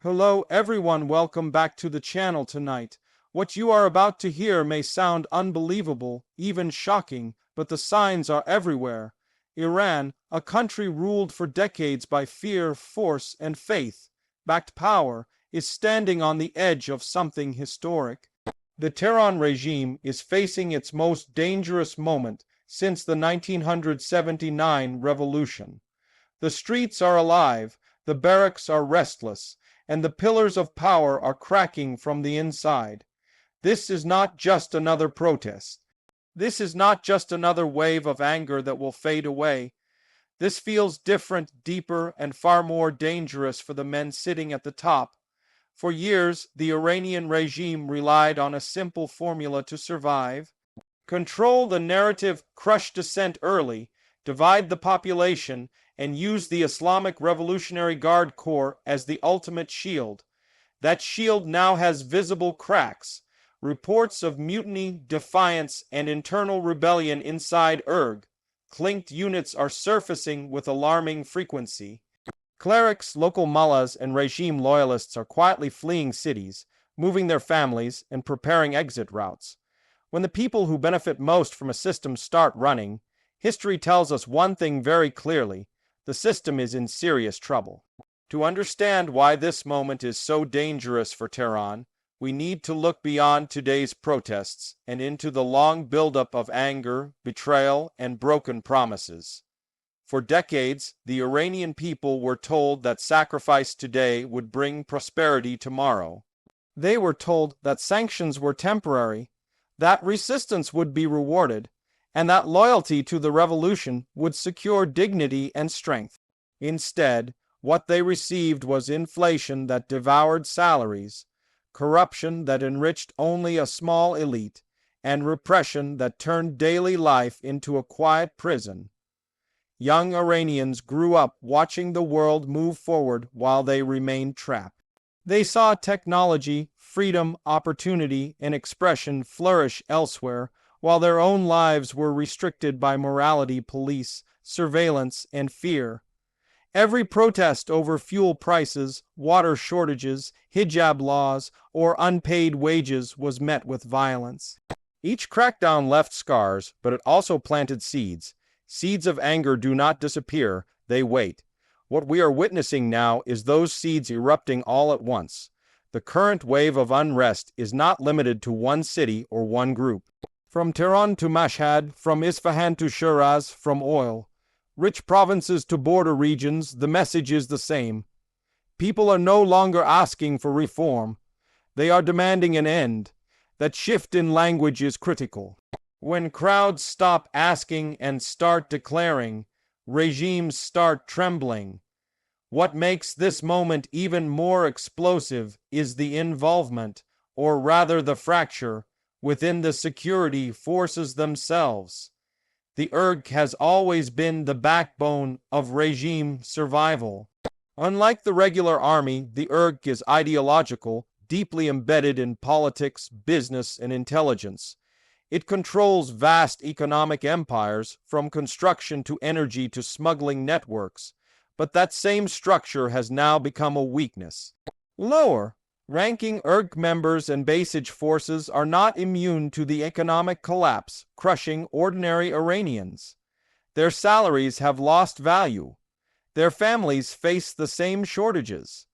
Hello everyone, welcome back to the channel tonight. What you are about to hear may sound unbelievable, even shocking, but the signs are everywhere. Iran, a country ruled for decades by fear, force, and faith-backed power, is standing on the edge of something historic. The Tehran regime is facing its most dangerous moment since the 1979 revolution. The streets are alive, the barracks are restless, and the pillars of power are cracking from the inside. This is not just another protest. This is not just another wave of anger that will fade away. This feels different, deeper, and far more dangerous for the men sitting at the top. For years, the Iranian regime relied on a simple formula to survive. Control the narrative, crush dissent early, divide the population, and use the Islamic Revolutionary Guard Corps as the ultimate shield. That shield now has visible cracks. Reports of mutiny, defiance, and internal rebellion inside IRG. Clinked units are surfacing with alarming frequency. Clerics, local mullahs, and regime loyalists are quietly fleeing cities, moving their families, and preparing exit routes. When the people who benefit most from a system start running, history tells us one thing very clearly: the system is in serious trouble. To understand why this moment is so dangerous for Tehran, we need to look beyond today's protests and into the long buildup of anger, betrayal, and broken promises. For decades, the Iranian people were told that sacrifice today would bring prosperity tomorrow. They were told that sanctions were temporary, that resistance would be rewarded, and that loyalty to the revolution would secure dignity and strength. Instead, what they received was inflation that devoured salaries, corruption that enriched only a small elite, and repression that turned daily life into a quiet prison. Young Iranians grew up watching the world move forward while they remained trapped. They saw technology, freedom, opportunity, and expression flourish elsewhere, while their own lives were restricted by morality police, surveillance, and fear. Every protest over fuel prices, water shortages, hijab laws, or unpaid wages was met with violence. Each crackdown left scars, but it also planted seeds. Seeds of anger do not disappear, they wait. What we are witnessing now is those seeds erupting all at once. The current wave of unrest is not limited to one city or one group. From Tehran to Mashhad, from Isfahan to Shiraz, from oil, rich provinces to border regions, the message is the same. People are no longer asking for reform. They are demanding an end. That shift in language is critical. When crowds stop asking and start declaring, regimes start trembling. What makes this moment even more explosive is the involvement, or rather the fracture, within the security forces themselves. The IRG has always been the backbone of regime survival. Unlike the regular army, the IRG is ideological, deeply embedded in politics, business, and intelligence. It controls vast economic empires, from construction to energy to smuggling networks. But that same structure has now become a weakness. Lower ranking IRG members and Basij forces are not immune to the economic collapse crushing ordinary Iranians. Their salaries have lost value. Their families face the same shortages.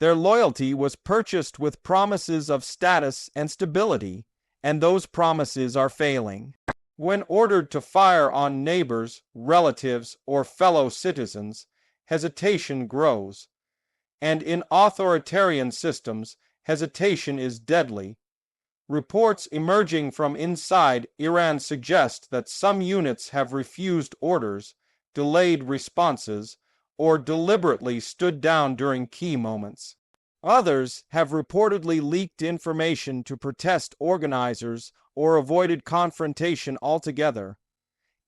Their loyalty was purchased with promises of status and stability, and those promises are failing. When ordered to fire on neighbors, relatives, or fellow citizens, hesitation grows. And in authoritarian systems, hesitation is deadly. Reports emerging from inside Iran suggest that some units have refused orders, delayed responses, or deliberately stood down during key moments. Others have reportedly leaked information to protest organizers or avoided confrontation altogether.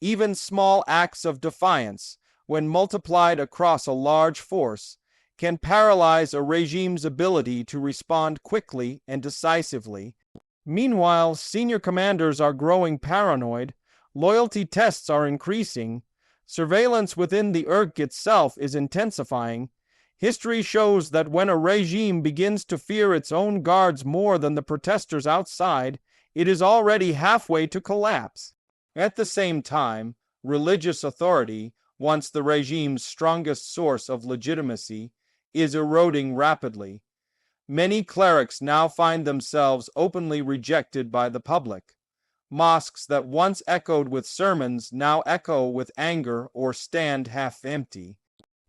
Even small acts of defiance, when multiplied across a large force, can paralyze a regime's ability to respond quickly and decisively. Meanwhile, senior commanders are growing paranoid, loyalty tests are increasing, surveillance within the IRG itself is intensifying, History shows that when a regime begins to fear its own guards more than the protesters outside, it is already halfway to collapse. At the same time, religious authority, once the regime's strongest source of legitimacy, is eroding rapidly. Many clerics now find themselves openly rejected by the public. Mosques that once echoed with sermons now echo with anger or stand half empty.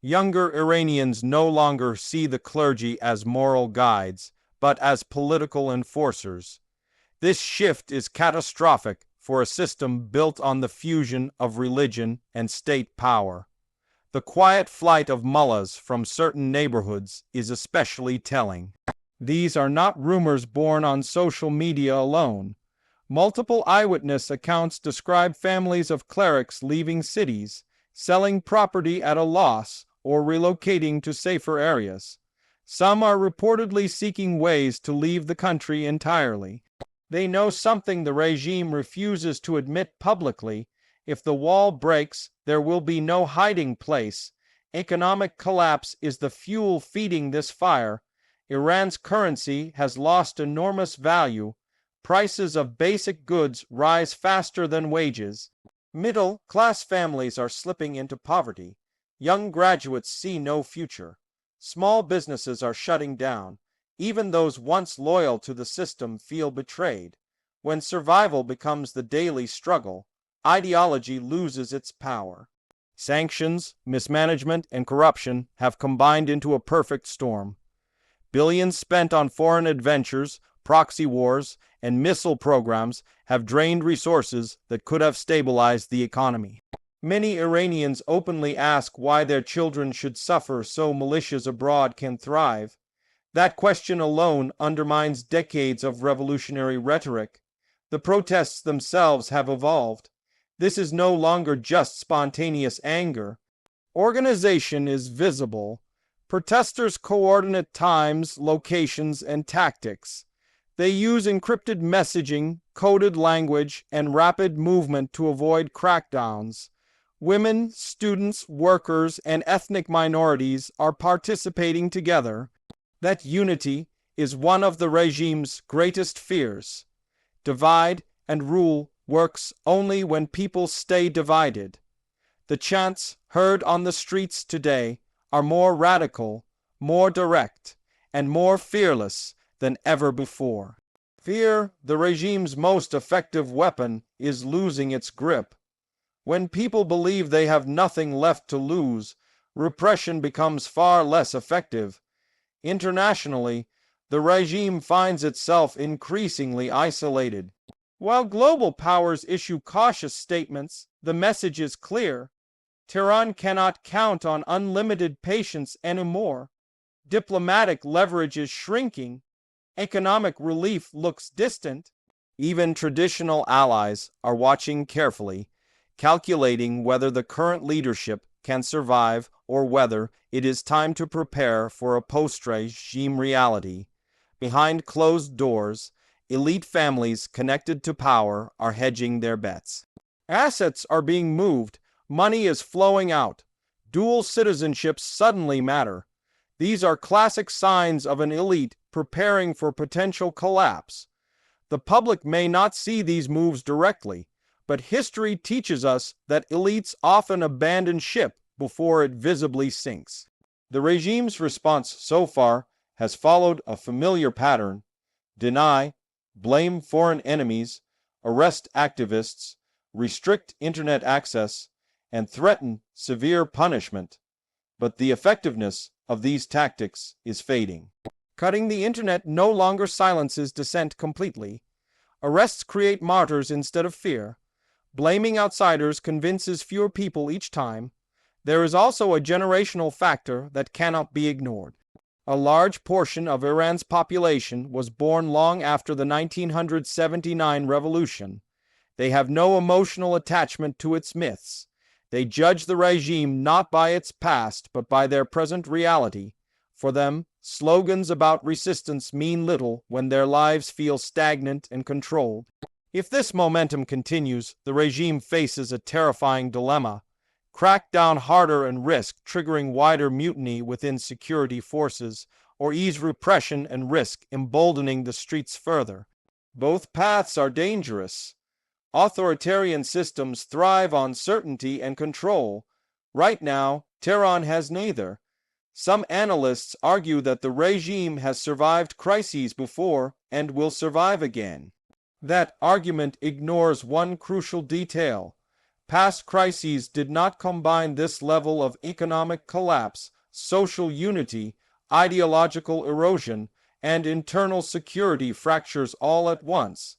Younger Iranians no longer see the clergy as moral guides, but as political enforcers. This shift is catastrophic for a system built on the fusion of religion and state power. The quiet flight of mullahs from certain neighborhoods is especially telling. These are not rumors born on social media alone. Multiple eyewitness accounts describe families of clerics leaving cities, selling property at a loss, or relocating to safer areas. Some are reportedly seeking ways to leave the country entirely. They know something the regime refuses to admit publicly. If the wall breaks, there will be no hiding place. Economic collapse is the fuel feeding this fire. Iran's currency has lost enormous value. Prices of basic goods rise faster than wages. Middle-class families are slipping into poverty. Young graduates see no future. Small businesses are shutting down. Even those once loyal to the system feel betrayed. When survival becomes the daily struggle, ideology loses its power. Sanctions, mismanagement, and corruption have combined into a perfect storm. Billions spent on foreign adventures, proxy wars, and missile programs have drained resources that could have stabilized the economy. Many Iranians openly ask why their children should suffer so militias abroad can thrive. That question alone undermines decades of revolutionary rhetoric. The protests themselves have evolved. This is no longer just spontaneous anger. Organization is visible. Protesters coordinate times, locations, and tactics. They use encrypted messaging, coded language, and rapid movement to avoid crackdowns. Women, students, workers, and ethnic minorities are participating together. That unity is one of the regime's greatest fears. Divide and rule works only when people stay divided. The chants heard on the streets today are more radical, more direct, and more fearless than ever before. Fear, the regime's most effective weapon, is losing its grip. When people believe they have nothing left to lose, repression becomes far less effective. Internationally, the regime finds itself increasingly isolated. While global powers issue cautious statements, the message is clear. Tehran cannot count on unlimited patience anymore. Diplomatic leverage is shrinking. Economic relief looks distant. Even traditional allies are watching carefully, calculating whether the current leadership can survive or whether it is time to prepare for a post-regime reality. Behind closed doors, elite families connected to power are hedging their bets. Assets are being moved. Money is flowing out. Dual citizenships suddenly matter. These are classic signs of an elite preparing for potential collapse. The public may not see these moves directly, but history teaches us that elites often abandon ship before it visibly sinks. The regime's response so far has followed a familiar pattern: deny, blame foreign enemies, arrest activists, restrict internet access, and threaten severe punishment. But the effectiveness of these tactics is fading. Cutting the internet no longer silences dissent completely. Arrests create martyrs instead of fear. Blaming outsiders convinces fewer people each time. There is also a generational factor that cannot be ignored. A large portion of Iran's population was born long after the 1979 revolution. They have no emotional attachment to its myths. They judge the regime not by its past, but by their present reality. For them, slogans about resistance mean little when their lives feel stagnant and controlled. If this momentum continues, the regime faces a terrifying dilemma: crack down harder and risk triggering wider mutiny within security forces, or ease repression and risk emboldening the streets further. Both paths are dangerous. Authoritarian systems thrive on certainty and control. Right now, Tehran has neither. Some analysts argue that the regime has survived crises before and will survive again. That argument ignores one crucial detail. Past crises did not combine this level of economic collapse, social unity, ideological erosion, and internal security fractures all at once.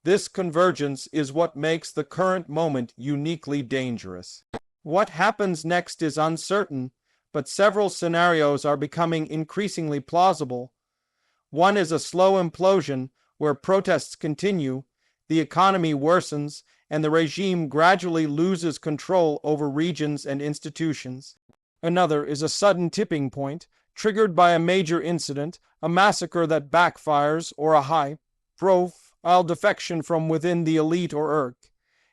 This convergence is what makes the current moment uniquely dangerous. What happens next is uncertain, but several scenarios are becoming increasingly plausible. One is a slow implosion where protests continue, the economy worsens, and the regime gradually loses control over regions and institutions. Another is a sudden tipping point, triggered by a major incident, a massacre that backfires, or a high-profile defection from within the elite or ERC.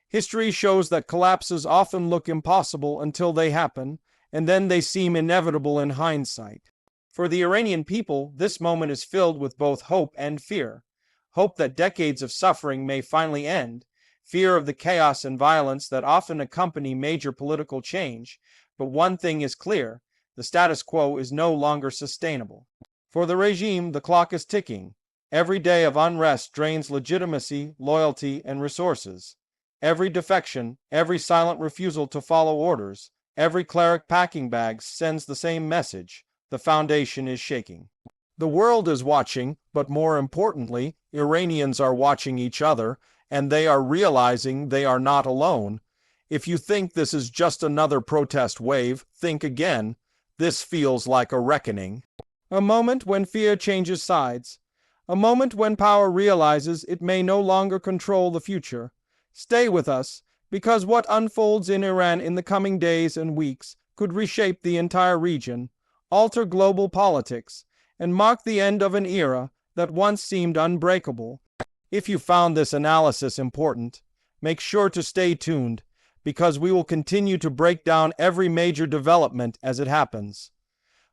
History shows that collapses often look impossible until they happen, and then they seem inevitable in hindsight. For the Iranian people, this moment is filled with both hope and fear. Hope that decades of suffering may finally end, fear of the chaos and violence that often accompany major political change. But one thing is clear, the status quo is no longer sustainable. For the regime, the clock is ticking. Every day of unrest drains legitimacy, loyalty, and resources. Every defection, every silent refusal to follow orders, every cleric packing bag sends the same message: the foundation is shaking. The world is watching, but more importantly, Iranians are watching each other, and they are realizing they are not alone. If you think this is just another protest wave, think again. This feels like a reckoning. A moment when fear changes sides. A moment when power realizes it may no longer control the future. Stay with us, because what unfolds in Iran in the coming days and weeks could reshape the entire region, alter global politics, and mark the end of an era that once seemed unbreakable. If you found this analysis important, make sure to stay tuned, because we will continue to break down every major development as it happens.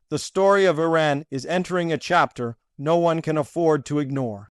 The story of Iran is entering a chapter no one can afford to ignore.